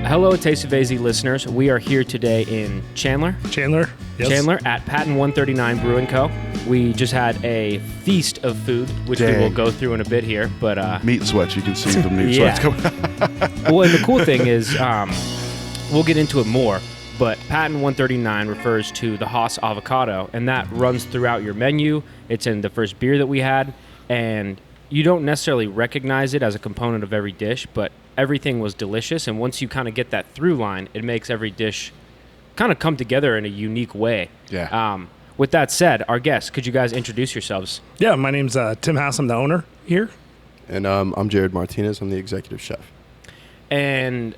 Hello, Taste of AZ listeners. We are here today in Chandler. Chandler, yes. Chandler at Patent 139 Brewing Co. We just had a feast of food, which we will go through in a bit here. But meat sweats, you can see the meat sweats coming. Well, and the cool thing is, we'll get into it more, but Patent 139 refers to the Hass Avocado, and that runs throughout your menu. It's in the first beer that we had, and you don't necessarily recognize it as a component of every dish, but everything was delicious, and once you kind of get that through line, it makes every dish kind of come together in a unique way. Yeah. With that said, our guests, could you guys introduce yourselves? Yeah, my name's Tim Hass. I'm the owner here. And I'm Jared Martinez. I'm the executive chef. And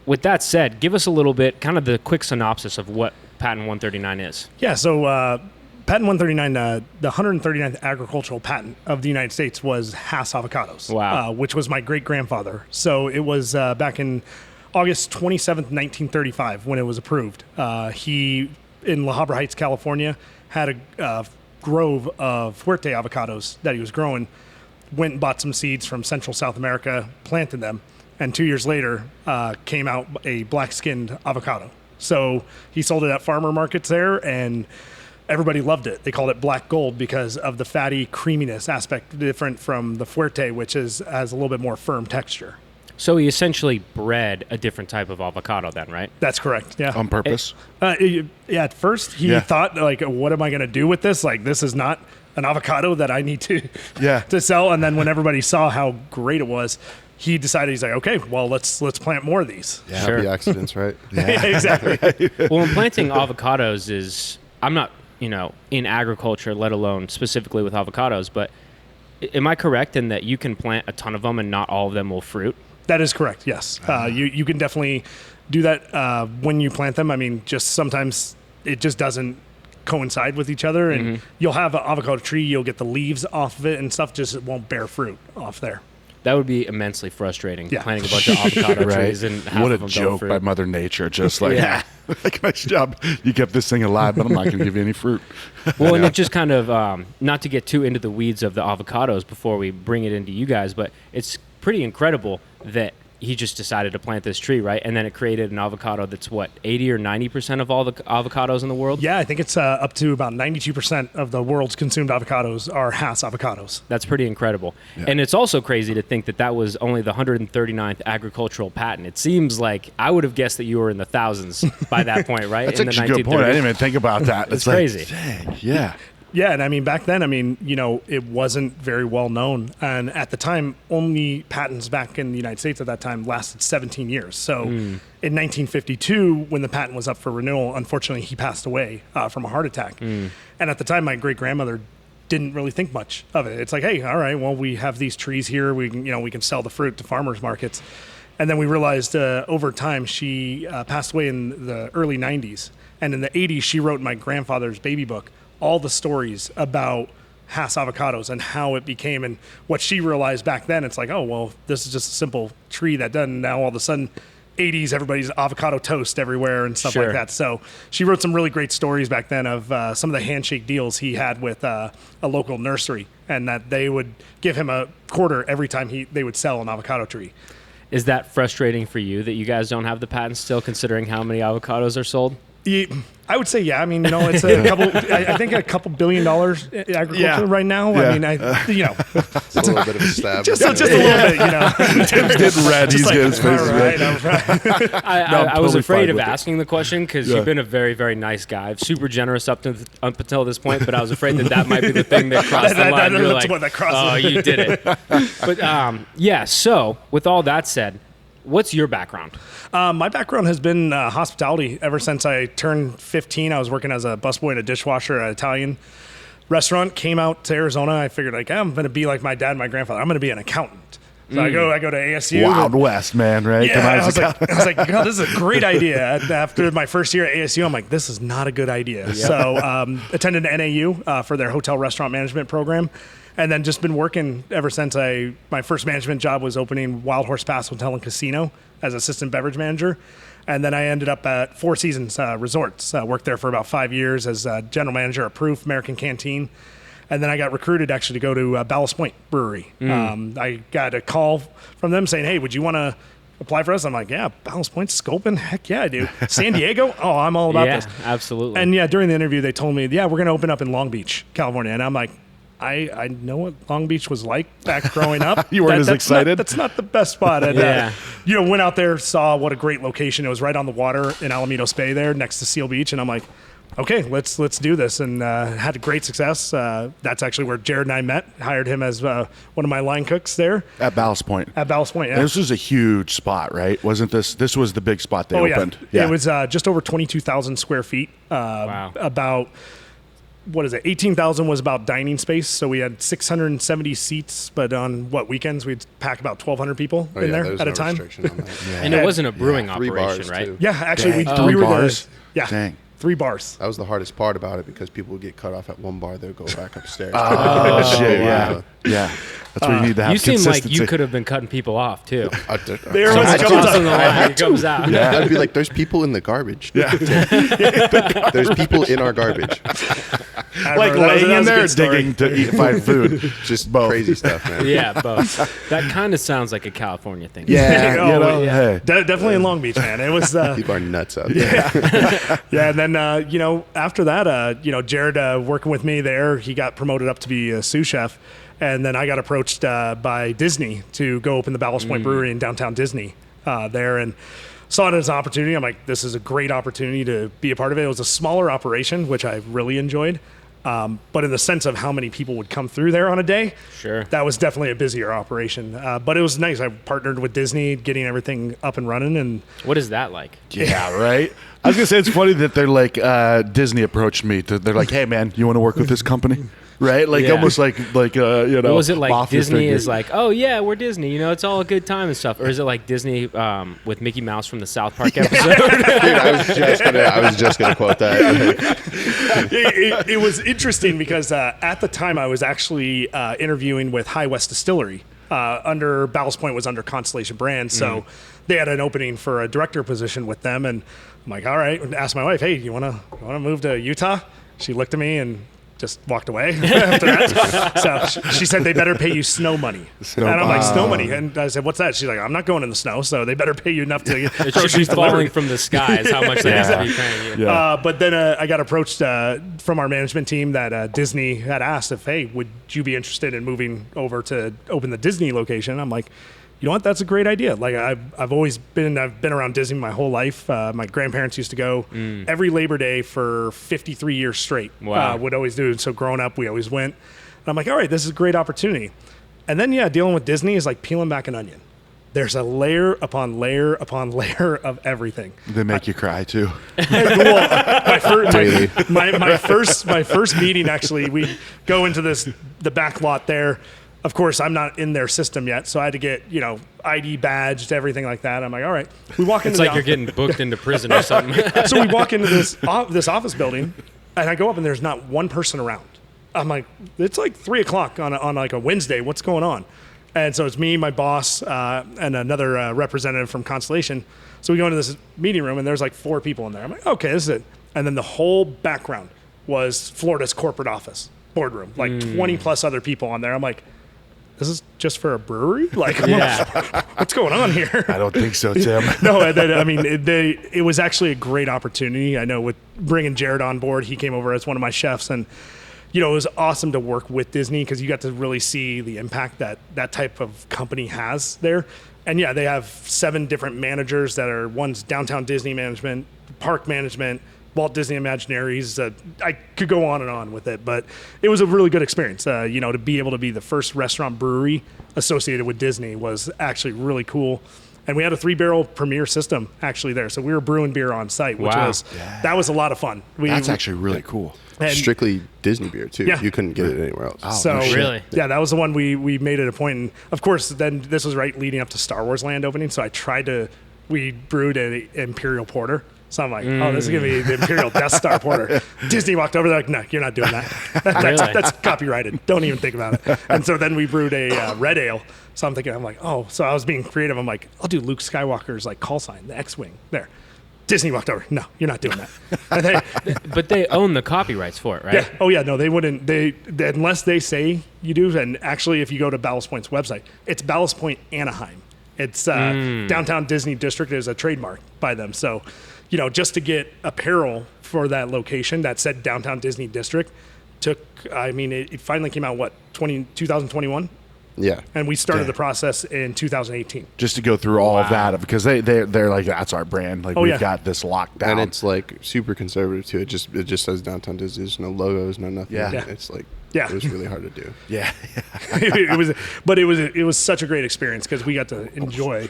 with that said, give us a little bit, kind of the quick synopsis of what Patent 139 is. Yeah, so Patent 139, the 139th agricultural patent of the United States was Hass Avocados. Wow. Which was my great-grandfather. So it was back in August 27th, 1935, when it was approved. He, in La Habra Heights, California, had a grove of Fuerte avocados that he was growing, went and bought some seeds from Central South America, planted them, and 2 years later came out a black-skinned avocado. So he sold it at farmer markets there, and everybody loved it. They called it black gold because of the fatty creaminess aspect, different from the Fuerte, which has a little bit more firm texture. So he essentially bred a different type of avocado then, right? That's correct, yeah. On purpose? Yeah, at first he thought, like, what am I going to do with this? Like, this is not an avocado that I need to sell. And then when everybody saw how great it was, he decided, he's like, okay, well, let's plant more of these. Yeah, Sure. happy accidents, right? Yeah, exactly. Well, and planting avocados is, I'm not, in agriculture, let alone specifically with avocados, but am I correct in that you can plant a ton of them and not all of them will fruit? That is correct, yes. You can definitely do that when you plant them. I mean, just sometimes it just doesn't coincide with each other, and you'll have an avocado tree, you'll get the leaves off of it and stuff, just it won't bear fruit off there. That would be immensely frustrating, Yeah. planting a bunch of avocado trees and half What of a them don't joke fruit. by Mother Nature. Just like, Yeah. like, nice job. You kept this thing alive, but I'm not going to give you any fruit. Well, and it just kind of, not to get too into the weeds of the avocados before we bring it into you guys, but it's pretty incredible that he just decided to plant this tree, right? And then it created an avocado that's, 80 or 90% of all the avocados in the world? Yeah, I think it's up to about 92% of the world's consumed avocados are Hass avocados. That's pretty incredible. Yeah. And it's also crazy to think that that was only the 139th agricultural patent. It seems like I would have guessed that you were in the thousands by that point, right? That's in actually the a good point. I 1930s. didn't even think about that. It's crazy. Like, dang, yeah. Yeah, and I mean, back then, it wasn't very well known. And at the time, only patents back in the United States at that time lasted 17 years. So in 1952, when the patent was up for renewal, unfortunately, he passed away from a heart attack. And at the time, my great-grandmother didn't really think much of it. It's like, hey, all right, well, we have these trees here. We can sell the fruit to farmers markets. And then we realized over time, she passed away in the early 90s. And in the 80s, she wrote my grandfather's baby book all the stories about Hass avocados and how it became, and what she realized back then. It's like, oh, well, this is just a simple tree that done. Now all of a sudden, 80s, everybody's avocado toast everywhere and stuff like that. So she wrote some really great stories back then of some of the handshake deals he had with a local nursery, and that they would give him a quarter every time they would sell an avocado tree. Is that frustrating for you that you guys don't have the patent still, considering how many avocados are sold? I would say, yeah. I mean, it's a couple. I think $2 billion in agriculture right now. Yeah. I mean, It's a little bit of a stab. just a little bit, Tim's getting red. He's getting his face red. I was totally afraid fine of with it. asking the question because you've been a very, very nice guy, super generous up until this point. But I was afraid that might be the thing that crossed the line. You're that's like, what that crosses. oh, you did it. But So with all that said, what's your background? My background has been hospitality ever since I turned 15. I was working as a busboy and a dishwasher at an Italian restaurant. Came out to Arizona. I figured, I'm going to be like my dad and my grandfather. I'm going to be an accountant. So I go to ASU. Wild West, man, right? Yeah, I was like, God, this is a great idea. After my first year at ASU, I'm like, this is not a good idea. Yep. So attended NAU for their hotel restaurant management program. And then just been working ever since my first management job was opening Wild Horse Pass Hotel and Casino as assistant beverage manager. And then I ended up at Four Seasons Resorts. Worked there for about 5 years as general manager at Proof, American Canteen. And then I got recruited actually to go to Ballast Brewery. I got a call from them saying, hey, would you want to apply for us? I'm like, yeah, Ballast Point, Sculpin, heck yeah, I do. San Diego? Oh, I'm all about this. Absolutely. And yeah, during the interview, they told me, yeah, we're going to open up in Long Beach, California. And I'm like, I know what Long Beach was like back growing up. You weren't as excited? That's not the best spot. And, Yeah. went out there, saw what a great location. It was right on the water in Alamitos Bay there next to Seal Beach. And I'm like, okay, let's do this. And had a great success. That's actually where Jared and I met. Hired him as one of my line cooks there. At Ballast Point. At Ballast Point, yeah. And this was a huge spot, right? Wasn't this? This was the big spot they opened. Yeah. It was just over 22,000 square feet. Wow. About, 18,000 was about dining space. So we had 670 seats, but on weekends, we'd pack about 1,200 people in there at a time. And it wasn't a brewing 3 operation, bars, right? too. Yeah, actually, Dang. we were bars? yeah, Dang. 3 bars. That was the hardest part about it because people would get cut off at one bar, they'll go back upstairs. Oh, shit, wow. yeah. That's where you need to have You seem like consistency. you could have been cutting people off, too. There was a I couple toss in the times. line, it comes out. Yeah. I'd be like, there's people in the garbage. Yeah. There's people in our garbage. Like laying in there digging to eat find food. Just Both. crazy stuff, man. Yeah, both. That kind of sounds like a California thing. Yeah, Oh, you know, yeah. hey. Definitely in Long Beach, man. It was. People are nuts out there. Yeah, and then after that, Jared working with me there, he got promoted up to be a sous chef, and then I got approached by Disney to go open the Ballast Point Brewery in downtown Disney there, and saw it as an opportunity. I'm like, this is a great opportunity to be a part of it. It was a smaller operation, which I really enjoyed, but in the sense of how many people would come through there on a day, Sure. that was definitely a busier operation. But it was nice. I partnered with Disney, getting everything up and running, and What is that like? Yeah, right? I was going to say, it's funny that they're like, Disney approached me. They're like, hey, man, you want to work with this company? Right? Like, Yeah. almost like What was it like? mafia Disney figure. is like, oh yeah, we're Disney. It's all a good time and stuff. Or is it like Disney with Mickey Mouse from the South Park episode? Dude, I was just gonna quote that. it was interesting because at the time I was actually interviewing with High West Distillery. Under Ballast Point was under Constellation Brands, so they had an opening for a director position with them, and I'm like, all right. And asked my wife, hey, you wanna move to Utah? She looked at me and just walked away after that. So she said they better pay you snow money. And I'm like, snow money? And I said, what's that? She's like, I'm not going in the snow, so they better pay you enough to get It should be falling from the skies. How much they have to be paying you. Yeah. But then I got approached from our management team that Disney had asked if, hey, would you be interested in moving over to open the Disney location? I'm like, you know what? That's a great idea. Like I've been around Disney my whole life. My grandparents used to go every Labor Day for 53 years straight. Wow. Would always do it. So growing up, we always went. And I'm like, all right, this is a great opportunity. And then dealing with Disney is like peeling back an onion. There's a layer upon layer upon layer of everything. They make you cry, too. My first meeting, actually, we go into the back lot there. Of course, I'm not in their system yet, so I had to get ID badged, everything like that. I'm like, all right. We walk into It's like you're getting booked into prison or something. so we walk into this office building, and I go up, and there's not one person around. I'm like, it's like 3:00 on like a Wednesday. What's going on? And so it's me, my boss, and another representative from Constellation. So we go into this meeting room, and there's like 4 people in there. I'm like, okay, this is it. And then the whole background was Florida's corporate office, boardroom, like 20 plus other people on there. I'm like, this is just for a brewery? Like, Yeah. what's going on here? I don't think so, Tim. No, it was actually a great opportunity. I know with bringing Jared on board, he came over as one of my chefs, and it was awesome to work with Disney because you got to really see the impact that type of company has there. And yeah, they have 7 different managers that are, one's downtown Disney management, park management, Walt Disney Imagineries. I could go on and on with it, but it was a really good experience. To be able to be the first restaurant brewery associated with Disney was actually really cool. And we had a 3-barrel premier system actually there. So we were brewing beer on site, which Wow. that was a lot of fun. That's actually really cool. and- Strictly Disney beer too. Yeah. You couldn't get it anywhere else. Oh, So no shit. Really? yeah, that was the one we made it a point. And of course, then this was right leading up to Star Wars Land opening. So we brewed an Imperial Porter. So I'm like, oh, this is going to be the Imperial Death Star Porter. Disney walked over, they're like, no, you're not doing that. That's copyrighted. Don't even think about it. And so then we brewed a red ale. So I'm like, oh, so I was being creative. I'm like, I'll do Luke Skywalker's like call sign, the X-Wing there. Disney walked over. No, you're not doing that. And But they own the copyrights for it, right? yeah. Oh yeah. No, they wouldn't. They unless they say you do. And actually, if you go to Ballast Point's website, it's Ballast Point Anaheim. It's Downtown Disney District is a trademark by them. So, just to get apparel for that location that said Downtown Disney District it finally came out, 2021? Yeah. And we started Okay. the process in 2018. Just to go through all of that, because they're like, that's our brand. Like, we've got this locked down. And it's like super conservative too. It just says Downtown Disney. There's no logos, no nothing. Yeah. It's like, Yeah. it was really hard to do. yeah. it was such a great experience because we got to enjoy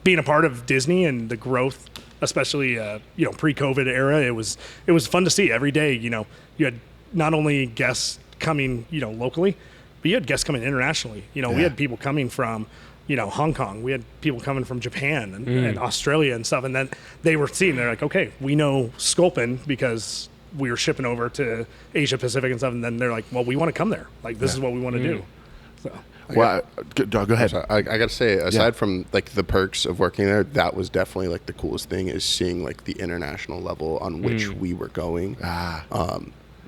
being a part of Disney and the growth, especially pre-COVID era. It was fun to see every day. You had not only guests coming locally, but you had guests coming internationally. We had people coming from Hong Kong. We had people coming from Japan and Australia and stuff. And then they're like, okay, we know Sculpin because we were shipping over to Asia Pacific and stuff. And then they're like, well, we want to come there. Like, this is what we want to do. So. Well, go ahead. I got to say, aside from like the perks of working there, that was definitely like the coolest thing is seeing like the international level on which we were going.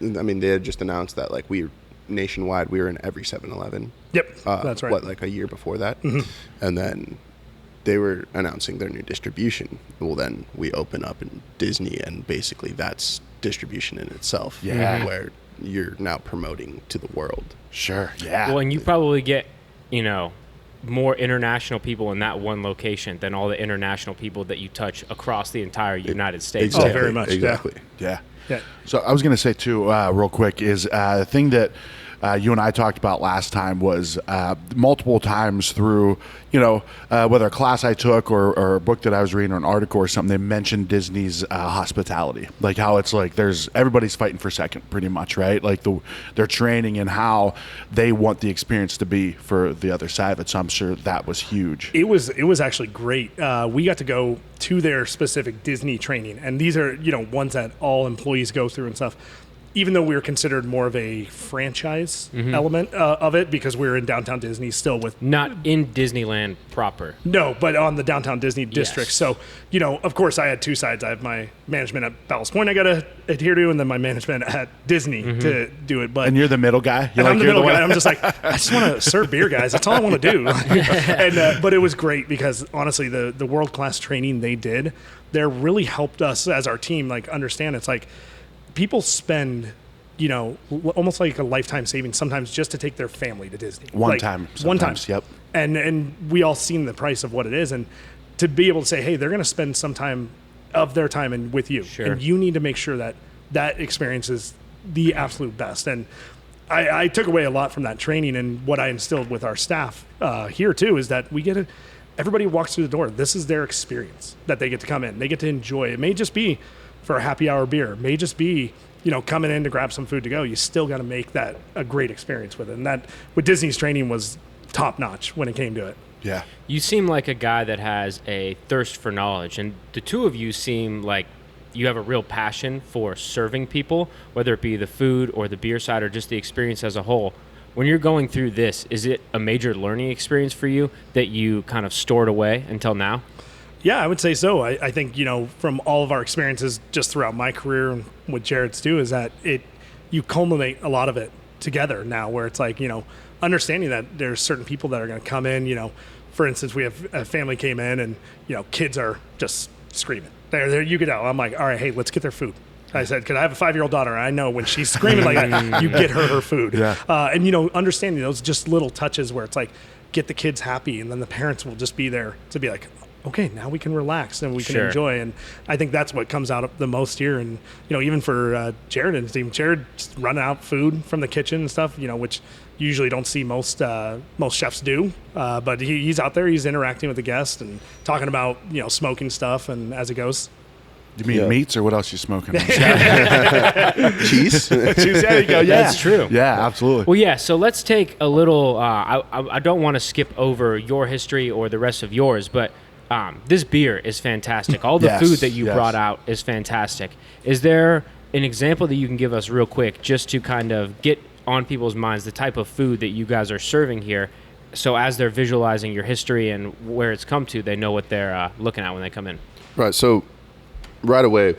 They had just announced that like nationwide, we were in every 7-Eleven. Yep, that's right. Like a year before that. And then they were announcing their new distribution. Well, then we open up in Disney, and basically that's distribution in itself. Yeah. Where you're now promoting to the world. Sure. Yeah. Well, and you probably get, more international people in that one location than all the international people that you touch across the entire United States. Exactly. Oh, very much. Exactly. Yeah. Yeah. So I was going to say too, real quick, is the thing that you and I talked about last time was multiple times through, whether a class I took or a book that I was reading or an article or something, they mentioned Disney's hospitality, like how it's like everybody's fighting for second pretty much, right? Like their training and how they want the experience to be for the other side of it. So I'm sure that was huge. It was actually great. We got to go to their specific Disney training, and these are ones that all employees go through and stuff. Even though we were considered more of a franchise element of it because we were in Downtown Disney still with... Not in Disneyland proper. No, but on the Downtown Disney District. Yes. So, of course I had two sides. I have my management at Ballast Point I got to adhere to, and then my management at Disney to do it. But And you're the middle guy? I'm the middle guy. I'm just like, I just want to serve beer, guys. That's all I want to do. But it was great because, honestly, the world-class training they did there really helped us as our team, understand it's like, people spend, almost like a lifetime savings sometimes just to take their family to Disney. One time. Yep. And we all seen the price of what it is. And to be able to say, hey, they're going to spend some time of their time and with you. Sure. And you need to make sure that experience is the absolute best. And I took away a lot from that training, and what I instilled with our staff here too is that everybody walks through the door. This is their experience that they get to come in. They get to enjoy. It may just be for a happy hour beer. It may just be, coming in to grab some food to go. You still got to make that a great experience with it. And that, with Disney's training, was top notch when it came to it. Yeah. You seem like a guy that has a thirst for knowledge, and the two of you seem like you have a real passion for serving people, whether it be the food or the beer side or just the experience as a whole. When you're going through this, is it a major learning experience for you that you kind of stored away until now? Yeah, I would say so. I think, from all of our experiences just throughout my career and with Jared's too, is that you culminate a lot of it together now, where it's like, understanding that there's certain people that are going to come in, for instance, we have a family came in and, kids are just screaming. There, you get out. I'm like, all right, hey, let's get their food. I said, because I have a 5-year-old daughter. I know when she's screaming like that, you get her food. Yeah. And, understanding those just little touches where it's like, get the kids happy, and then the parents will just be there to be like, okay, now we can relax and we can Sure. enjoy. And I think that's what comes out the most here. And, even for Jared and his team, Jared's running out food from the kitchen and stuff, which you usually don't see most chefs do. But he's out there, he's interacting with the guests and talking about, smoking stuff and as it goes. You mean meats or what else you smoking? Cheese? There you go. Yeah. That's true. Yeah, absolutely. Well, yeah, so let's take a little, I don't want to skip over your history or the rest of yours, but this beer is fantastic. All the Yes, food that you yes. brought out is fantastic. Is there an example that you can give us real quick just to kind of get on people's minds the type of food that you guys are serving here, so as they're visualizing your history and where it's come to, they know what they're looking at when they come in? Right. So right away,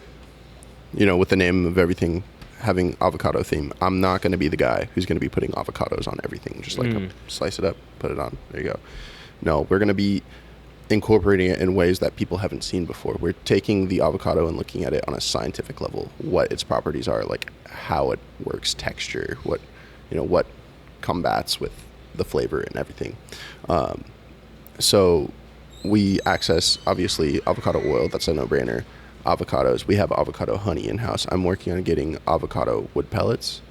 with the name of everything having avocado theme, I'm not going to be the guy who's going to be putting avocados on everything. Just like slice it up, put it on. There you go. No, we're going to be incorporating it in ways that people haven't seen before. We're taking the avocado and looking at it on a scientific level, what its properties are, like how it works, texture, what combats with the flavor and everything. So we access, obviously, avocado oil. That's a no-brainer. Avocados. We have avocado honey in-house. I'm working on getting avocado wood pellets.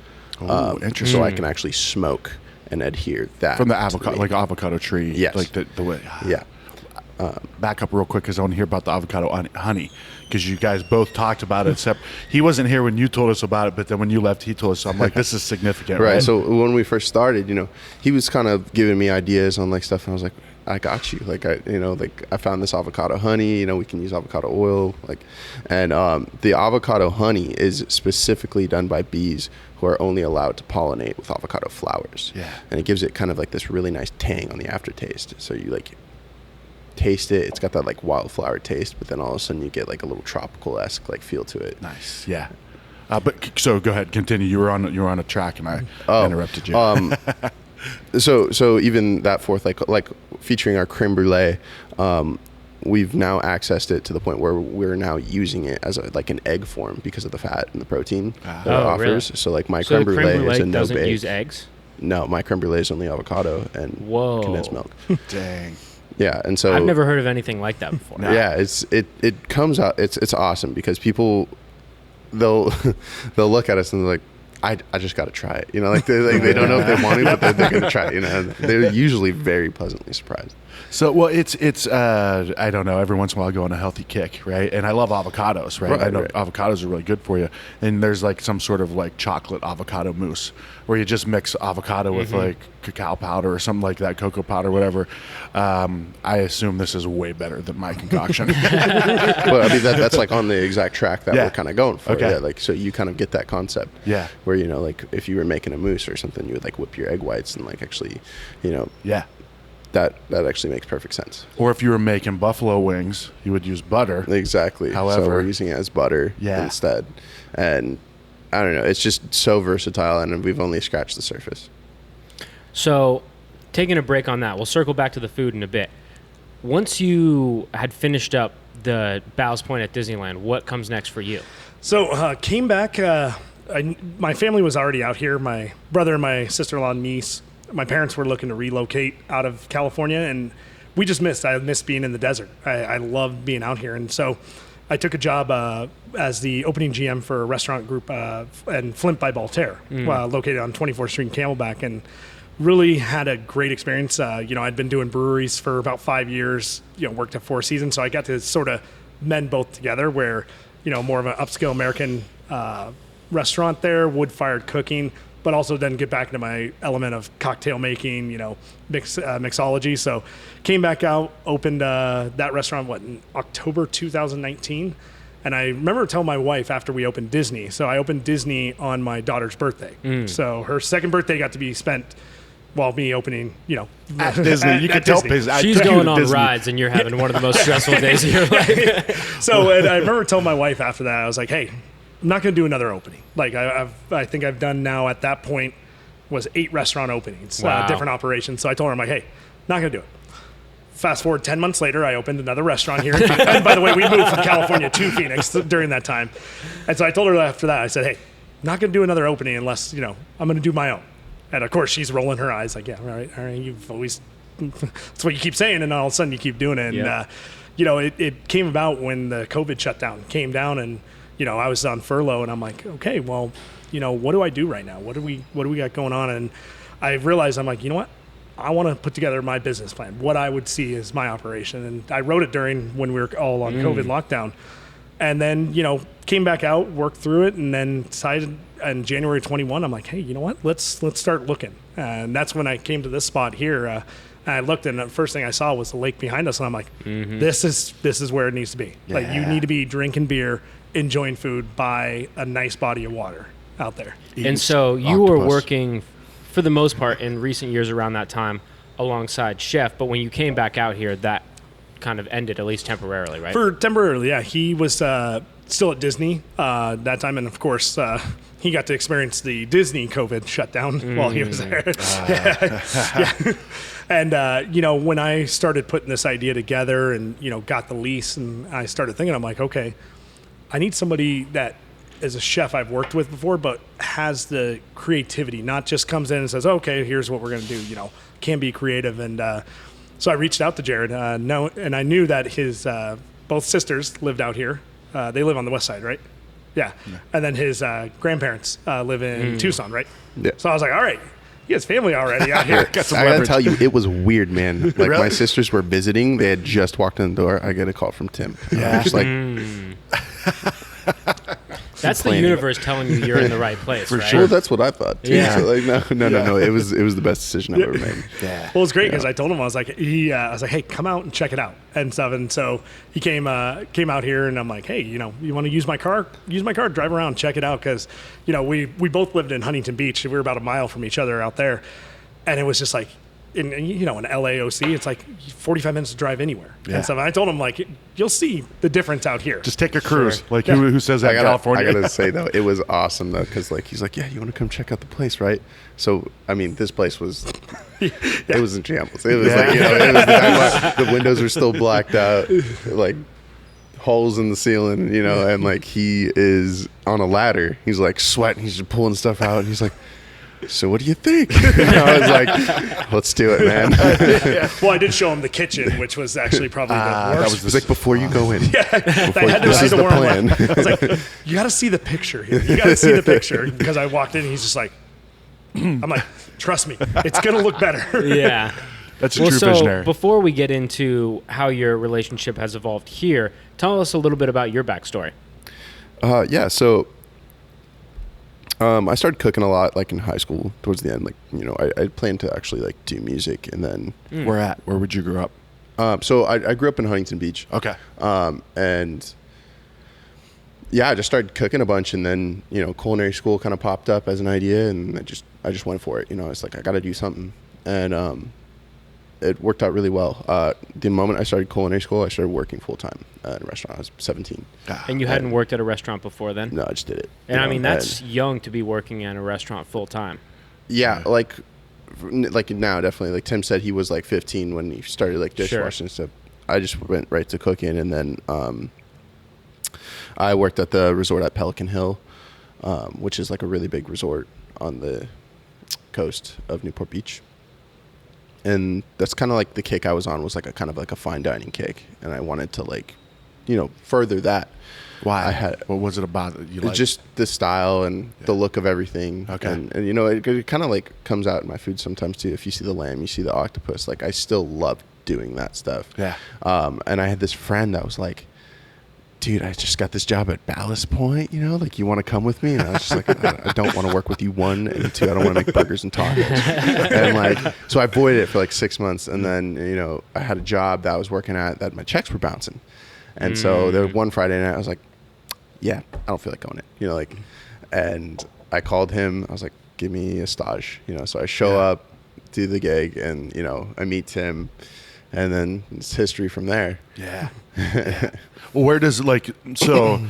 Interesting. So I can actually smoke and adhere that. From the avocado, like avocado tree. Yes. Like the way. Yeah. Back up real quick because I want to hear about the avocado honey, because you guys both talked about it, except he wasn't here when you told us about it, but then when you left he told us, so I'm like, this is significant. Right. So when we first started, he was kind of giving me ideas on like stuff, and I was like, I got you. Like I found this avocado honey, we can use avocado oil, and the avocado honey is specifically done by bees who are only allowed to pollinate with avocado flowers. Yeah. And it gives it kind of like this really nice tang on the aftertaste. So you taste it, it's got that like wildflower taste, but then all of a sudden you get like a little tropical-esque like feel to it. Nice. Yeah. But so go ahead, continue. You were on a track and I interrupted you. So even that fourth, like featuring our creme brulee, we've now accessed it to the point where we're now using it as like an egg form because of the fat and the protein that it offers. Really? So like my creme brulee is a no doesn't bake. use eggs? No, my creme brulee is only avocado and condensed milk. Dang. Yeah, and so I've never heard of anything like that before. Yeah, it comes out. It's awesome because people they'll look at us and they're like, I just got to try it. They don't know if they want to, but they're going to try it. They're usually very pleasantly surprised. So, well, it's I don't know. Every once in a while, I go on a healthy kick, right? And I love avocados, right? I know avocados are really good for you. And there's like some sort of like chocolate avocado mousse where you just mix avocado with like cacao powder or something like that, cocoa powder, whatever. I assume this is way better than my concoction. But I mean, that's like on the exact track that we're kind of going for. Okay. Yeah, like so you kind of get that concept. Yeah. Where like if you were making a mousse or something, you would like whip your egg whites and like actually, Yeah. That actually makes perfect sense. Or if you were making buffalo wings, you would use butter. Exactly. However, so we're using it as butter instead. And I don't know, it's just so versatile, and we've only scratched the surface. So taking a break on that, we'll circle back to the food in a bit. Once you had finished up the Ballast Point at Disneyland, what comes next for you? So came back. My family was already out here. My brother and my sister-in-law and niece. My parents were looking to relocate out of California, and we just I missed being in the desert. I loved being out here. And so I took a job as the opening GM for a restaurant group in Flint by Voltaire, located on 24th Street in Camelback, and really had a great experience. I'd been doing breweries for about 5 years, worked at Four Seasons, so I got to sort of mend both together where, more of an upscale American restaurant there, wood-fired cooking, but also then get back into my element of cocktail making, mixology. So came back out, opened that restaurant, in October 2019. And I remember telling my wife after we opened Disney. So I opened Disney on my daughter's birthday. So her second birthday got to be spent while me opening, at Disney. You could tell she's going on rides and you're having one of the most stressful days of your life. So and I remember telling my wife after that, I was like, hey, I'm not going to do another opening. Like I think I've done now at that point was 8 restaurant openings, different operations. So I told her, I'm like, hey, not going to do it. Fast forward 10 months later, I opened another restaurant here. And by the way, we moved from California to Phoenix during that time. And so I told her after that, I said, hey, not going to do another opening unless, I'm going to do my own. And of course, she's rolling her eyes like, yeah, all right. You've always, that's what you keep saying. And all of a sudden you keep doing it. And, it came about when the COVID shutdown came down and, I was on furlough and I'm like, okay, well, what do I do right now? What do we got going on? And I realized I'm like, you know what? I want to put together my business plan, what I would see as my operation. And I wrote it during when we were all on COVID lockdown. And then, came back out, worked through it, and then decided in January 21, I'm like, hey, you know what? Let's start looking. And that's when I came to this spot here. And I looked, and the first thing I saw was the lake behind us. And I'm like, this is where it needs to be. Yeah. Like, you need to be drinking beer, enjoying food by a nice body of water out there. And so you were working, for the most part, in recent years around that time alongside Chef. But when you came back out here, that kind of ended, at least temporarily, right? For temporarily, yeah. He was still at Disney that time, and of course he got to experience the Disney COVID shutdown while he was there. Yeah. And you know, when I started putting this idea together and, you know, got the lease, and I started thinking, I'm like, okay, I need somebody that is a chef I've worked with before, but has the creativity, not just comes in and says, okay, here's what we're going to do, you know, can be creative. And so I reached out to Jared, and I knew that his both sisters lived out here. They live on the west side, right? Yeah. And then his grandparents live in Tucson, right? Yeah. So I was like, all right, he has family already out here. I gotta tell you, it was weird, man. Like Really? my sisters were visiting. They had just walked in the door. I get a call from Tim. Yeah. Just like, That's the universe telling you you're in the right place, For right? sure. well, that's what I thought too. Yeah. So like, no. It was the best decision I've ever made. Yeah. Well, it's great because I told him, I was like, hey, come out and check it out and stuff. And so he came out here, and I'm like, hey, you know, you want to use my car? Use my car, drive around, check it out. Because, you know, we both lived in Huntington Beach. We were about a mile from each other out there. And it was just like, in LAOC, it's like 45 minutes to drive anywhere. Yeah. And so I told him, like, you'll see the difference out here. Just take a cruise. Sure. Like who says that in California? I gotta say though, it was awesome though, because like he's like, yeah, you want to come check out the place, right? So I mean, this place was, it was in shambles. It was like, you know, it was the windows are still blacked out, like holes in the ceiling, you know, and like he is on a ladder. He's like sweating. He's just pulling stuff out, and he's like, so what do you think? And I was like, let's do it, man. Well, I did show him the kitchen, which was actually probably the that worst. was It's like, before you go in. I had this is the plan. I was like, you got to see the picture here. You got to see the picture. Because I walked in, and he's just like, I'm like, trust me, it's going to look better. Yeah. That's a true visionary. Before we get into how your relationship has evolved here, tell us a little bit about your backstory. Yeah, so I started cooking a lot, like in high school, towards the end. Like, you know, I planned to actually like do music, and then Where would you grow up? so I grew up in Huntington Beach. Okay. And yeah, I just started cooking a bunch, and then, you know, culinary school kind of popped up as an idea, and I just went for it. You know, it's like, I got to do something, and it worked out really well. The moment I started culinary school, I started working full time at a restaurant. I was 17. And you hadn't worked at a restaurant before then? No, I just did it. And I you know, mean, that's young to be working at a restaurant full time. yeah, like now, definitely. Like Tim said, he was like 15 when he started like dishwashing and stuff. I just went right to cooking, and then I worked at the resort at Pelican Hill, which is like a really big resort on the coast of Newport Beach. And that's kind of like the kick I was on, was like a kind of like a fine dining kick, and I wanted to, like, you know, further that. Why? What was it about that you liked? Just the style and the look of everything. Okay. And you know, it kind of like comes out in my food sometimes too. If you see the lamb, you see the octopus. Like, I still love doing that stuff. Yeah. And I had this friend that was like, dude, I just got this job at Ballast Point, you know, like, you want to come with me? And I was just like, I don't want to work with you, one, and two, I don't want to make burgers and tacos. And like, so I avoided it for like 6 months, and then, you know, I had a job that I was working at that my checks were bouncing. And so there was one Friday night, I was like, yeah, I don't feel like going in, you know, like, and I called him, I was like, give me a stage, you know, so I show up, do the gig, and, you know, I meet Tim, and then it's history from there. Yeah. Well, where does, like, so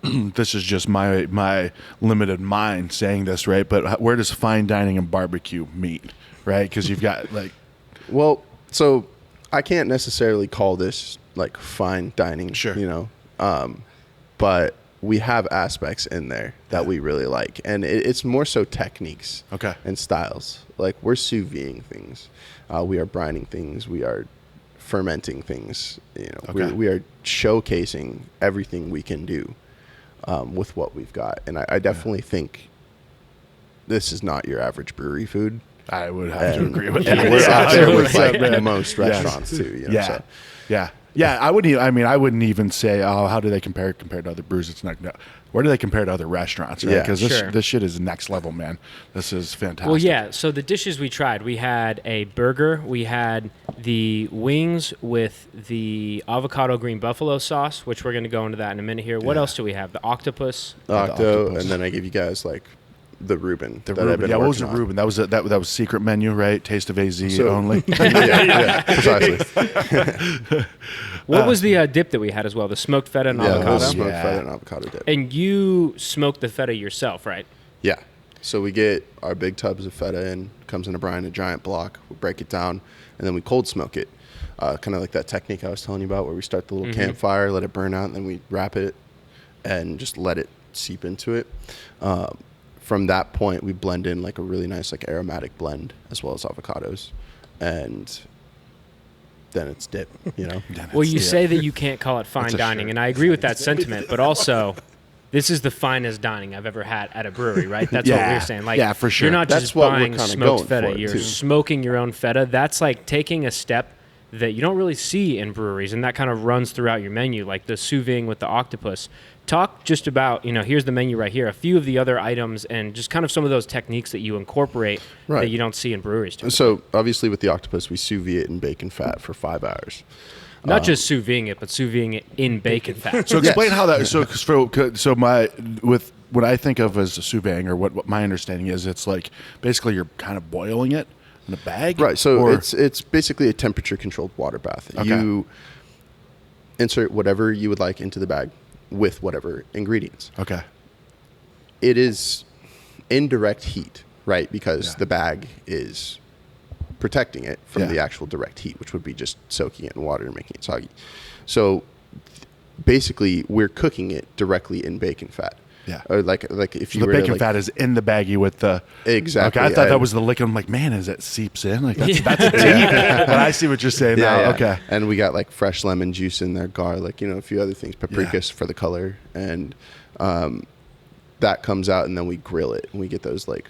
this is just my limited mind saying this, right? But where does fine dining and barbecue meet, right? Because you've got, like... Well, so I can't necessarily call this like fine dining, Sure. you know, but we have aspects in there that we really like, and it's more so techniques, Okay. and styles. Like, we're sous videing things, we are brining things, we are fermenting things, you know, Okay. we are showcasing everything we can do with what we've got, and I definitely think this is not your average brewery food. I would have to agree with And that. we're out there with like Absolutely. most restaurants too, you know. Yeah. So. Yeah. Yeah, I wouldn't even say, oh, how do they compare to other brews? It's not, no. Where do they compare to other restaurants? Right? Yeah, Because sure. this shit is next level, man. This is fantastic. Well, yeah. So the dishes we tried, we had a burger, we had the wings with the avocado green buffalo sauce, which we're going to go into that in a minute here. What Yeah. else do we have? The octopus. Octo, octopus. and then I give you guys like the Reuben. The that I've Reuben. been Yeah, what was the working on. Reuben? That was that was secret menu, right? Taste of AZ So- only. yeah, precisely. What was the dip that we had as well? The smoked feta and Yeah, avocado? the smoked feta and avocado dip. And you smoke the feta yourself, right? Yeah. So we get our big tubs of feta in, comes in a brine, a giant block. We break it down, and then we cold smoke it. Kind of like that technique I was telling you about where we start the little campfire, let it burn out, and then we wrap it and just let it seep into it. From that point, we blend in like a really nice like aromatic blend as well as avocados. And then it's dip, you know? Well, you say that you can't call it fine dining, and I agree with that sentiment, but also this is the finest dining I've ever had at a brewery, right? That's what we're saying. Like, for sure. You're not That's just what we're buying kinda smoked going feta. for, You're too. smoking your own feta. That's like taking a step that you don't really see in breweries, and that kind of runs throughout your menu, like the Sous Vide with the Octopus. Talk just about, here's the menu right here, a few of the other items, and just kind of some of those techniques that you incorporate that you don't see in breweries. So obviously with the Octopus, we sous vide it in bacon fat for 5 hours. Not just sous videing it, but sous videing it in bacon fat. So explain how that. So what I think of as a sous vide, or what my understanding is, it's like basically you're kind of boiling it in a bag, right? So it's basically a temperature controlled water bath. Okay. You insert whatever you would like into the bag with whatever ingredients. Okay. It is indirect heat, right? Because the bag is protecting it from the actual direct heat, which would be just soaking it in water and making it soggy. So basically, we're cooking it directly in bacon fat. Yeah. Or like if you The were bacon to like, fat is in the baggie with the exactly. Okay, I thought that was the liquid. I'm like, man, as it seeps in, like that's a deep. But I see what you're saying now. Yeah. Okay. And we got like fresh lemon juice in there, garlic, a few other things, paprika for the color, and that comes out, and then we grill it, and we get those like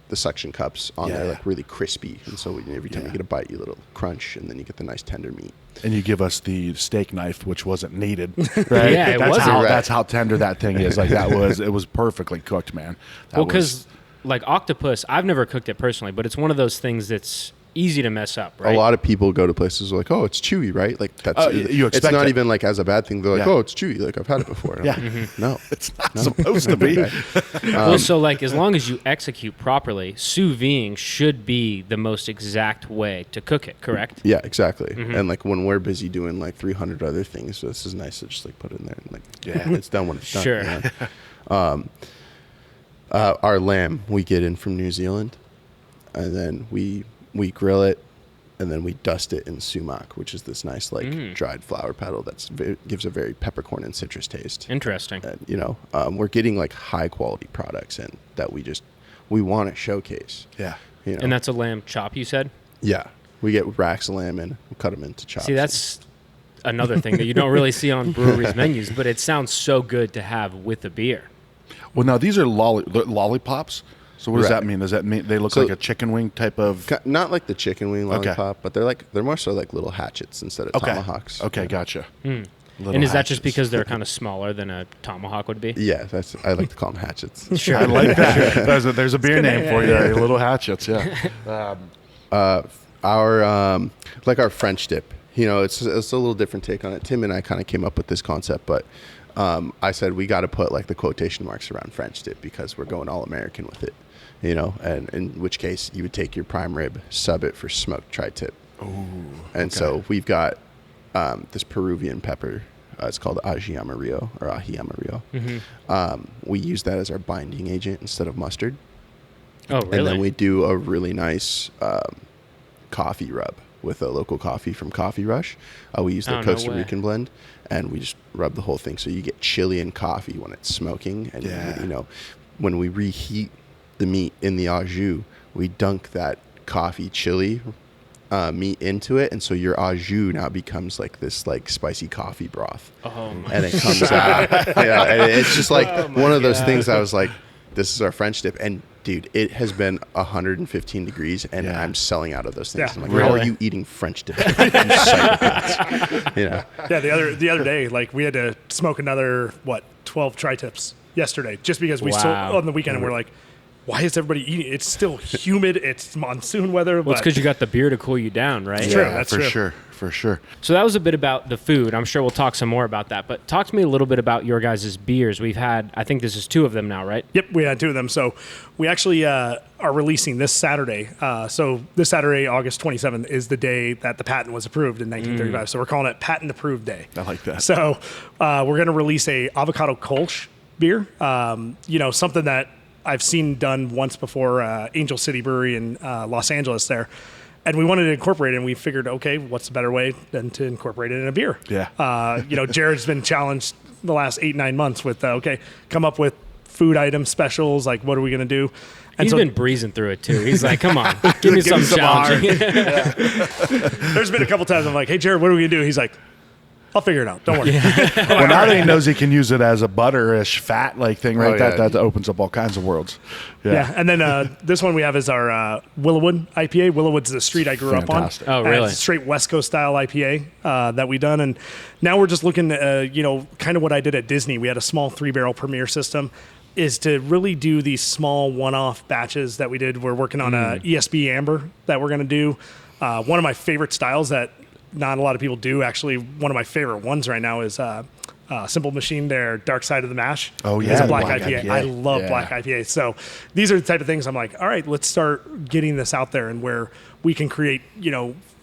the suction cups on there, like really crispy, and so every time you get a bite, you little crunch, and then you get the nice tender meat. And you give us the steak knife, which wasn't needed, right? Yeah, that's how tender that thing is. Like it was perfectly cooked, man. Because like Octopus, I've never cooked it personally, but it's one of those things that's easy to mess up, right? A lot of people go to places like, oh, it's chewy, right? Like that's you it's expect not it. even like as a bad thing. They're like, oh, it's chewy. Like I've had it before. And I'm like, no, it's not supposed to be. Well, so like as long as you execute properly, sous videing should be the most exact way to cook it, correct? Yeah, exactly. And like when we're busy doing like 300 other things, so this is nice to just like put it in there and like it's done when it's done. Sure. You know? Our lamb we get in from New Zealand, and then we grill it, and then we dust it in sumac, which is this nice like dried flower petal gives a very peppercorn and citrus taste. Interesting. And we're getting like high quality products in that we want to showcase. Yeah. And that's a lamb chop, you said? Yeah. We get racks of lamb in, we'll cut them into chops. See, that's another thing that you don't really see on breweries' menus, but it sounds so good to have with a beer. Well, now these are lollipops. So what does that mean? Does that mean they look like a chicken wing type of? Not like the chicken wing lollipop, but they're more so like little hatchets instead of tomahawks. Okay, gotcha. And is that just because they're kind of smaller than a tomahawk would be? Yeah, I like to call them hatchets. Sure. I like that. There's a beer name for you. Little hatchets. Yeah. Our French dip. It's a little different take on it. Tim and I kind of came up with this concept, but I said we got to put like the quotation marks around French dip because we're going all American with it. And in which case you would take your prime rib, sub it for smoked tri-tip. So we've got this Peruvian pepper. It's called ají amarillo or ají amarillo. We use that as our binding agent instead of mustard. Oh, really? And then we do a really nice coffee rub with a local coffee from Coffee Rush. We use their Costa Rican blend, and we just rub the whole thing. So you get Chilean coffee when it's smoking. And, when we reheat the meat in the au jus, we dunk that coffee chili meat into it, and so your au jus now becomes like this like spicy coffee broth. Oh my and it comes out. And it's just like one of those things I was like, this is our French dip, and dude, it has been 115 degrees, and I'm selling out of those things. I'm like, how are you eating French dip? You psychopaths. Yeah, the other day, like we had to smoke another 12 tri-tips yesterday, just because we sold on the weekend, and we're like, why is everybody eating? It's still humid. It's monsoon weather. Well, it's because you got the beer to cool you down, right? True, Yeah, that's for true. sure. For sure. So that was a bit about the food. I'm sure we'll talk some more about that. But talk to me a little bit about your guys' beers. We've had, I think this is 2 of them now, right? Yep, we had 2 of them. So we actually are releasing this Saturday. So this Saturday, August 27th, is the day that the patent was approved in 1935. So we're calling it Patent Approved Day. I like that. So we're going to release a avocado Kolsch beer. Something that I've seen done once before, Angel City Brewery in Los Angeles there. And we wanted to incorporate it, and we figured, okay, what's a better way than to incorporate it in a beer? Yeah. Jared's been challenged the last 8-9 months with, come up with food item specials, like what are we going to do? And He's been breezing through it, too. He's like, come on, give me something challenging. There's been a couple times I'm like, hey, Jared, what are we going to do? He's like, I'll figure it out. Don't worry. Well, now that he knows he can use it as a butter-ish fat like thing, right? Oh, yeah. That opens up all kinds of worlds. Yeah. And then this one we have is our Willowwood IPA. Willowwood's the street I grew Fantastic. up on. Oh, really? It's a straight West Coast style IPA that we done. And now we're just looking, kind of what I did at Disney. We had a small 3-barrel premier system, is to really do these small one-off batches that we did. We're working on a ESB Amber that we're going to do. One of my favorite styles that not a lot of people do. Actually, one of my favorite ones right now is Simple Machine, their Dark Side of the Mash. Oh, yeah, It's a the black black IPA. IPA. I love Yeah. black IPA. So these are the type of things I'm like, all right, let's start getting this out there and where we can create,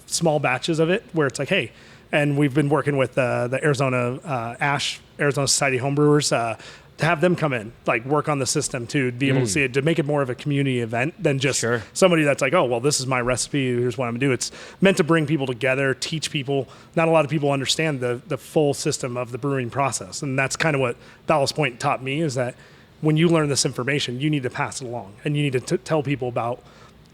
small batches of it where it's like, hey, and we've been working with the Arizona Arizona Society of Homebrewers, to have them come in, like work on the system to be able to see it, to make it more of a community event than just Sure. somebody that's like, oh, well, this is my recipe. Here's what I'm gonna do. It's meant to bring people together, teach people. Not a lot of people understand the full system of the brewing process. And that's kind of what Ballast Point taught me, is that when you learn this information, you need to pass it along and you need to tell people about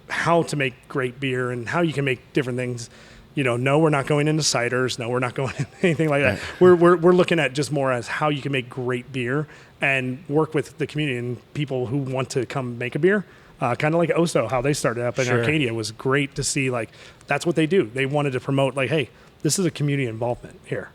how to make great beer and how you can make different things. No, we're not going into ciders. No, we're not going into anything like that. We're looking at just more as how you can make great beer and work with the community and people who want to come make a beer. Kind of like Oso, how they started up in Sure. Arcadia was great to see. Like, that's what they do. They wanted to promote, like, hey, this is a community involvement here.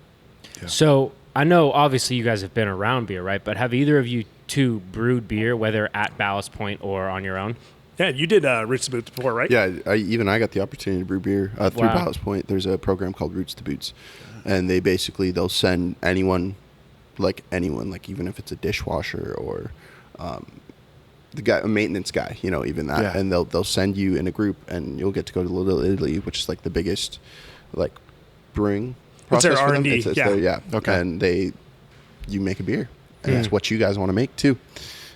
So I know, obviously, you guys have been around beer, right? But have either of you 2 brewed beer, whether at Ballast Point or on your own? Yeah, you did Roots to Boots before, right? Yeah, I got the opportunity to brew beer through Wow. Ballast Point. There's a program called Roots to Boots, and they'll send anyone, even if it's a dishwasher or a maintenance guy, even that, Yeah. and they'll send you in a group, and you'll get to go to Little Italy, which is like the biggest brewing It's their process for them. R&D, It's yeah. their, Okay. and you make a beer, and it's what you guys want to make too,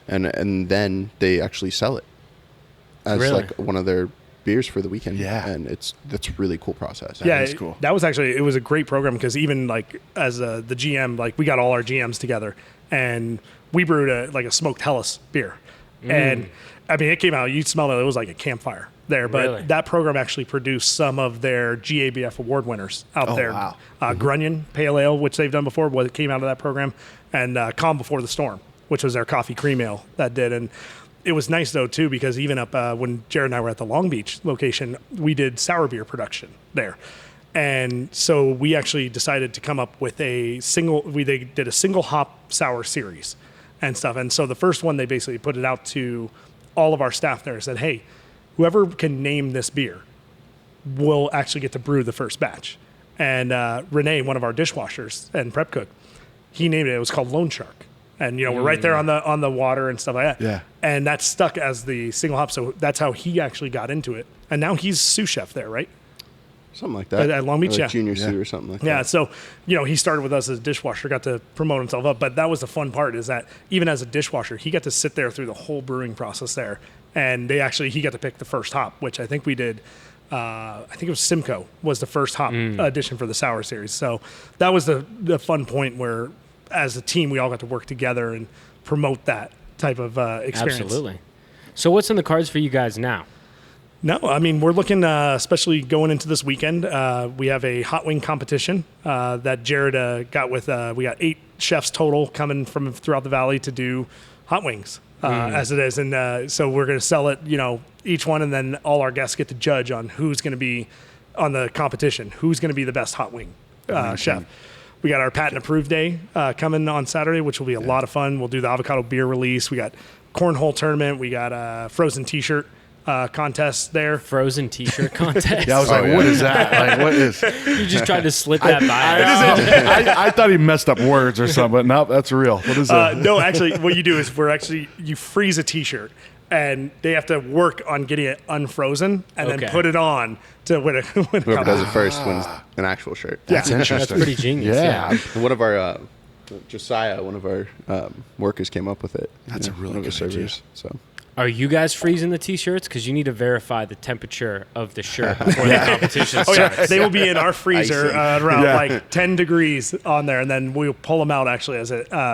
and then they actually sell it as Really? one of their beers for the weekend. Yeah. And that's a really cool process. Yeah, is cool. That was actually, it was a great program because even as the GM, we got all our GMs together and we brewed a smoked Helles beer. And I mean, it came out, you smelled it, it was like a campfire there, but Really? that program actually produced some of their GABF award winners out there. wow. Grunion Pale Ale, which they've done before, what came out of that program, and Calm Before the Storm, which was their coffee cream ale that did. And it was nice though too, because even up when Jared and I were at the Long Beach location, we did sour beer production there. And so we actually decided to come up with they did a single hop sour series and stuff. And so the first one, they basically put it out to all of our staff there and said, hey, whoever can name this beer will actually get to brew the first batch. And Renee, one of our dishwashers and prep cook, he named it. It was called Lone Shark. And we're right there on the water and stuff like that. Yeah. And that's stuck as the single hop. So that's how he actually got into it. And now he's sous chef there, right? Something like that. At Long Beach, Or yeah. Junior Sous or something like Yeah, that. so he started with us as a dishwasher, got to promote himself up, but that was the fun part, is that even as a dishwasher, he got to sit there through the whole brewing process there, and he got to pick the first hop, which I think we did. I think it was Simcoe was the first hop addition for the sour series. So that was the fun point where, as a team, we all got to work together and promote that type of experience. Absolutely. So what's in the cards for you guys now? No, I mean, we're looking, especially going into this weekend, we have a hot wing competition that Jared got with, we got 8 chefs total coming from throughout the valley to do hot wings as it is. And so we're going to sell it, each one, and then all our guests get to judge on who's going to be on the competition, who's going to be the best hot wing chef. We got our patent approved day coming on Saturday, which will be a lot of fun. We'll do the avocado beer release. We got cornhole tournament. We got a frozen T-shirt contest there. Frozen T-shirt contest. Yeah, I was like, what is that? Like, what is? You just tried to slip that by. I thought he messed up words or something, but nope, that's real. What is that? No, actually, what you do is you freeze a T-shirt, and they have to work on getting it unfrozen and then put it on to win a Whoever does it first wins an actual shirt. That's interesting. That's pretty genius. Yeah. And one of our Josiah, one of our workers, came up with it. That's a really one of good our idea. servers. So. Are you guys freezing the T-shirts? Because you need to verify the temperature of the shirt before the competition Oh starts. yeah, they will be in our freezer Icing. around like 10 degrees on there, and then we'll pull them out actually as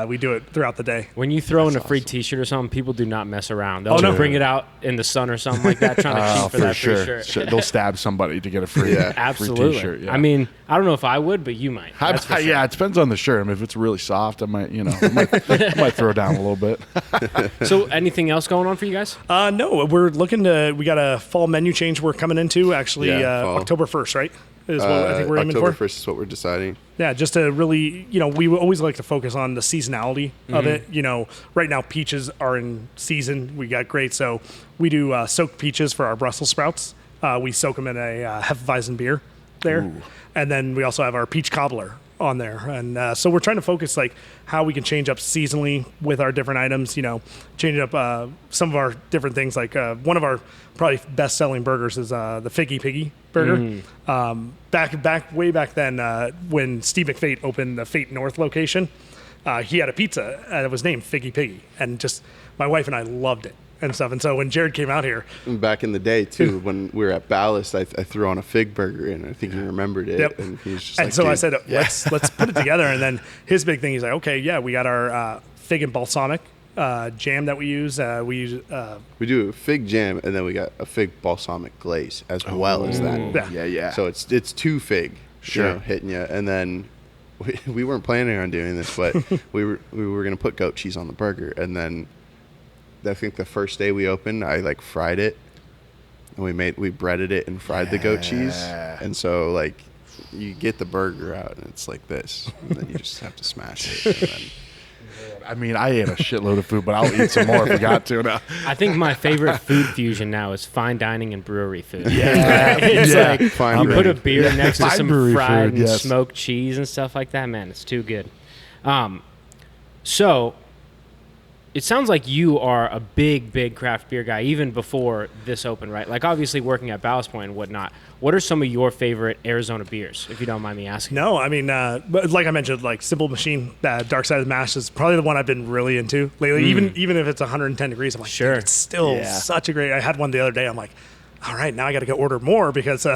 we do it throughout the day. When you throw in a free T-shirt or something, people do not mess around. They'll no. bring it out in the sun or something like that, trying to cheat for that free shirt. Sure. They'll stab somebody to get a free, free Absolutely. T-shirt. Yeah. I mean, I don't know if I would, but you might. That's for sure. Yeah, it depends on the shirt. I mean, if it's really soft, I might, I might throw down a little bit. So, anything else going on for you guys? No, we're looking to. We got a fall menu change we're coming into actually fall. October 1st, right? Is what I think we're aiming October for. 1st is what we're deciding. Yeah, just to really, we always like to focus on the seasonality of it. Right now peaches are in season. We got great, so we do soaked peaches for our Brussels sprouts. We soak them in a Hefeweizen beer there, and then we also have our peach cobbler on there, and so we're trying to focus like how we can change up seasonally with our different items. Change up some of our different things. Like one of our probably best-selling burgers is the Figgy Piggy burger. Way back then, when Steve McFate opened the Fate North location, he had a pizza and it was named Figgy Piggy, and just my wife and I loved it and stuff. And so when Jared came out here, Back in the day too, when we were at Ballast, I threw on a fig burger, and I think he remembered it. Yep. And he was just and like, so I "Dude, said, let's put it together. And then his big thing, he's like, okay, yeah, we got our fig and balsamic jam that we use. we do a fig jam, and then we got a fig balsamic glaze as well as that. Yeah. So it's two fig, Sure. hitting you, and then we weren't planning on doing this, but we were gonna put goat cheese on the burger, and then I think the first day we opened, I like fried it, and we breaded it and fried the goat cheese, and so like you get the burger out and it's like this, and then you just have to smash it. And then, I mean, I ate a shitload of food, but I'll eat some more if we got to now. I think my favorite food fusion now is fine dining and brewery food. It's like Fine you put a brewery. beer next to Fine some brewery fried food, and yes. smoked cheese and stuff like that. Man, it's too good. So it sounds like you are a big craft beer guy even before this opened, right? Like obviously working at Ballast Point and whatnot. What are some of your favorite Arizona beers, if you don't mind me asking? No, I mean, but like I mentioned, like Simple Machine, Dark Side of the Mash is probably the one I've been really into lately. Even if it's 110 degrees, I'm like, Sure. dude, it's still such a great. I had one the other day. I'm like, all right, now I got to go order more because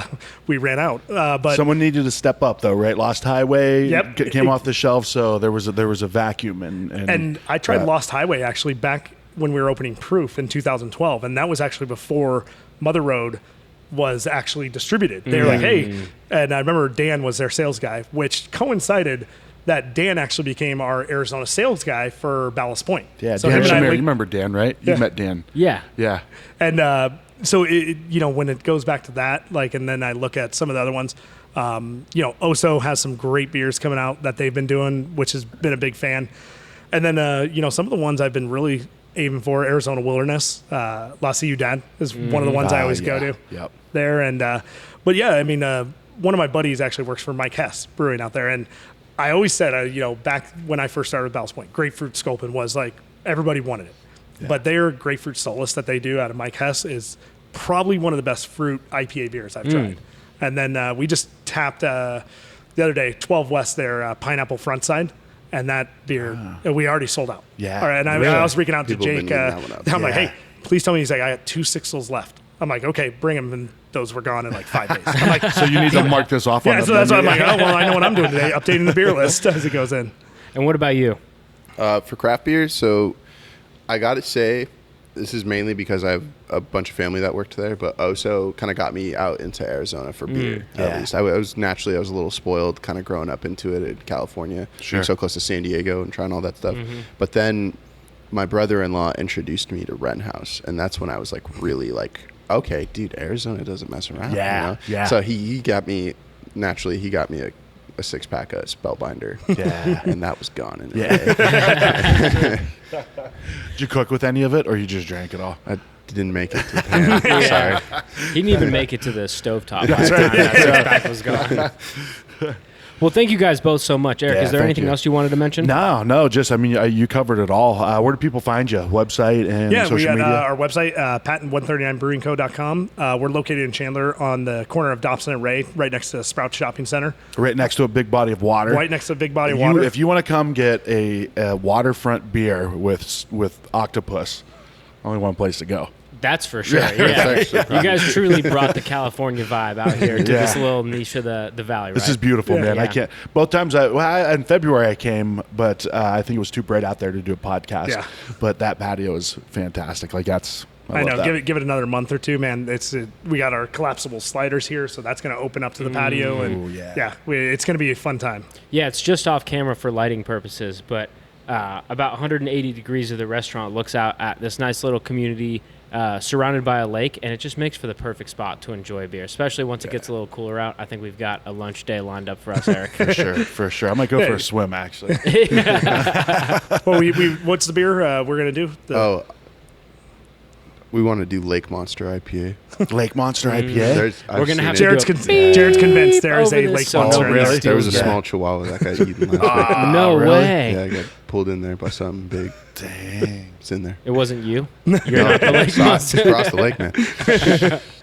we ran out. But Someone needed to step up, though, right? Lost Highway Yep. came off the shelf, so there was a vacuum. And I tried Lost Highway actually back when we were opening Proof in 2012, and that was actually before Mother Road was actually distributed. They were like, hey, and I remember Dan was their sales guy, which coincided that Dan actually became our Arizona sales guy for Ballast Point. Yeah, so Dan him and I Shamir, you linked- remember Dan, right? Yeah. You met Dan. Yeah. Yeah. And so when it goes back to that, like, and then I look at some of the other ones, Oso has some great beers coming out that they've been doing, which has been a big fan. And then some of the ones I've been really aiming for, Arizona Wilderness, La Ciudad is one of the ones I always go to. Yep. There and but yeah, I mean, one of my buddies actually works for Mike Hass Brewing out there, and I always said, back when I first started with Ballast Point, Grapefruit Sculpin was like everybody wanted it. But their grapefruit solace that they do out of Mike Hess is probably one of the best fruit IPA beers I've tried. And then we just tapped the other day 12 West their pineapple frontside, and that beer we already sold out. Yeah, All right, and I was freaking out People to have been Jake. eating that one up. I'm like, hey, please tell me. He's like, I got 2 sixels left. I'm like, okay, bring them. And those were gone in like 5 days. I'm like, So you need to mark this off on yeah. the So that's why I'm menu. like, oh well, I know what I'm doing today, updating the beer list as it goes in. And what about you? For craft beer, so I got to say, this is mainly because I have a bunch of family that worked there, but also kind of got me out into Arizona for beer. At least I was a little spoiled, kind of growing up into it in California, Sure. being so close to San Diego and trying all that stuff. But then my brother-in-law introduced me to Wren House, and that's when I was like really like, okay, dude, Arizona doesn't mess around. Yeah, yeah. So he got me naturally. He got me a 6-pack of Spellbinder. Yeah. And that was gone in a Yeah. day. Did you cook with any of it, or you just drank it all? I didn't make it to the pan. Sorry. He didn't even make it to the stovetop. That's by the right. time that six-pack was gone. Well, thank you guys both so much. Eric, Yeah, is there thank anything you. else you wanted to mention? No, just, I mean, you covered it all. Where do people find you? Website and Yeah, social we got media? our website, patent139brewingco.com. We're located in Chandler on the corner of Dobson and Ray, right next to Sprouts Shopping Center, Right next to a big body of water. right next to a big body of water. If you want to come get a waterfront beer with Octopus, only one place to go. That's for sure. Yeah. Yeah. You guys truly brought the California vibe out here to Yeah. this little niche of the valley, right? This is beautiful, man. I Yeah. can't. Both times, in February I came, but I think it was too bright out there to do a podcast. Yeah. But that patio is fantastic. Like that's. I love know. that. Give it another month or two, man. We got our collapsible sliders here, so that's going to open up to the patio, and it's going to be a fun time. Yeah, it's just off camera for lighting purposes, but about 180 degrees of the restaurant looks out at this nice little community surrounded by a lake, and it just makes for the perfect spot to enjoy beer, especially once it gets a little cooler out. I think we've got a lunch day lined up for us, Eric. For sure. I might go for a swim actually. Well, what's the beer we're going to do? We want to do Lake Monster IPA. Lake Monster IPA. We're gonna have to Jared's, do a Jared's convinced there is over a this Lake so Monster. nobody in there. steals There was a that. small chihuahua that got eaten last week. No really? way. Yeah, I got pulled in there by something big. Dang. It's in there. It wasn't you. You're not the Lake It's Monster. across the lake, man.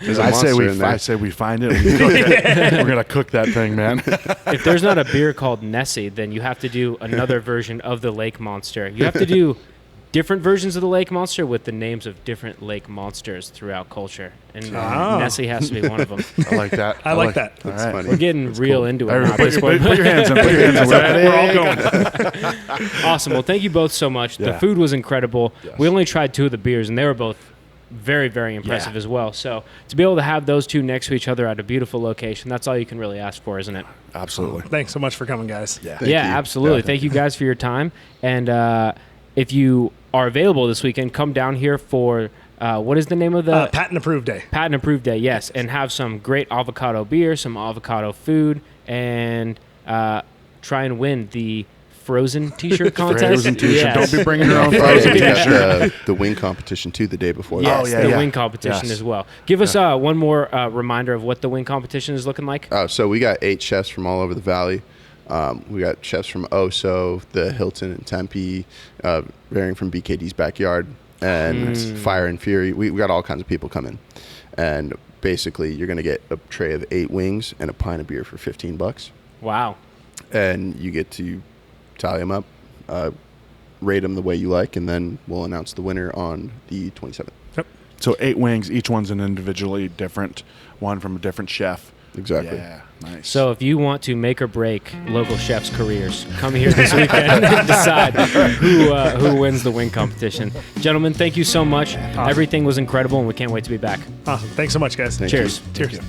There's a I say monster in there. I say we find it. And we cook it. We're gonna cook that thing, man. If there's not a beer called Nessie, then you have to do another version of the Lake Monster. You have to do different versions of the Lake Monster with the names of different lake monsters throughout culture, and Nessie has to be one of them. I like that. I like that. All That's right. funny. We're getting real into it now at Put this point. your hands in. Put your hands in. We're all going. Awesome. Well, thank you both so much. The Yeah. food was incredible. Yes. We only tried 2 of the beers, and they were both very, very impressive Yeah. as well. So to be able to have those 2 next to each other at a beautiful location, that's all you can really ask for, isn't it? Absolutely. Thanks so much for coming, guys. Yeah. Thank Yeah, you. absolutely. Yeah. Thank you guys for your time. And if you are available this weekend, come down here for what is the name of the Patent approved day. Patent Approved Day? Yes, and have some great avocado beer, some avocado food, and try and win the Frozen T-shirt contest. Frozen t-shirt. Yes. Don't be bringing your own Friday, frozen we got t-shirt. the wing competition too the day before. Yes, yeah, the yeah. wing competition Yes. as well. Give us one more reminder of what the wing competition is looking like. So we got 8 chefs from all over the valley. We got chefs from Oso, the Hilton in Tempe, varying from BKD's backyard, and Fire and Fury. We got all kinds of people coming. And basically, you're going to get a tray of 8 wings and a pint of beer for $15. Wow. And you get to tally them up, rate them the way you like, and then we'll announce the winner on the 27th. So 8 wings. Each one's an individually different one from a different chef. Exactly. Yeah. Nice. So if you want to make or break local chefs' careers, come here this weekend and decide who wins the wing competition. Gentlemen, thank you so much. Awesome. Everything was incredible, and we can't wait to be back. Awesome. Thanks so much, guys. Thank Cheers. Cheers.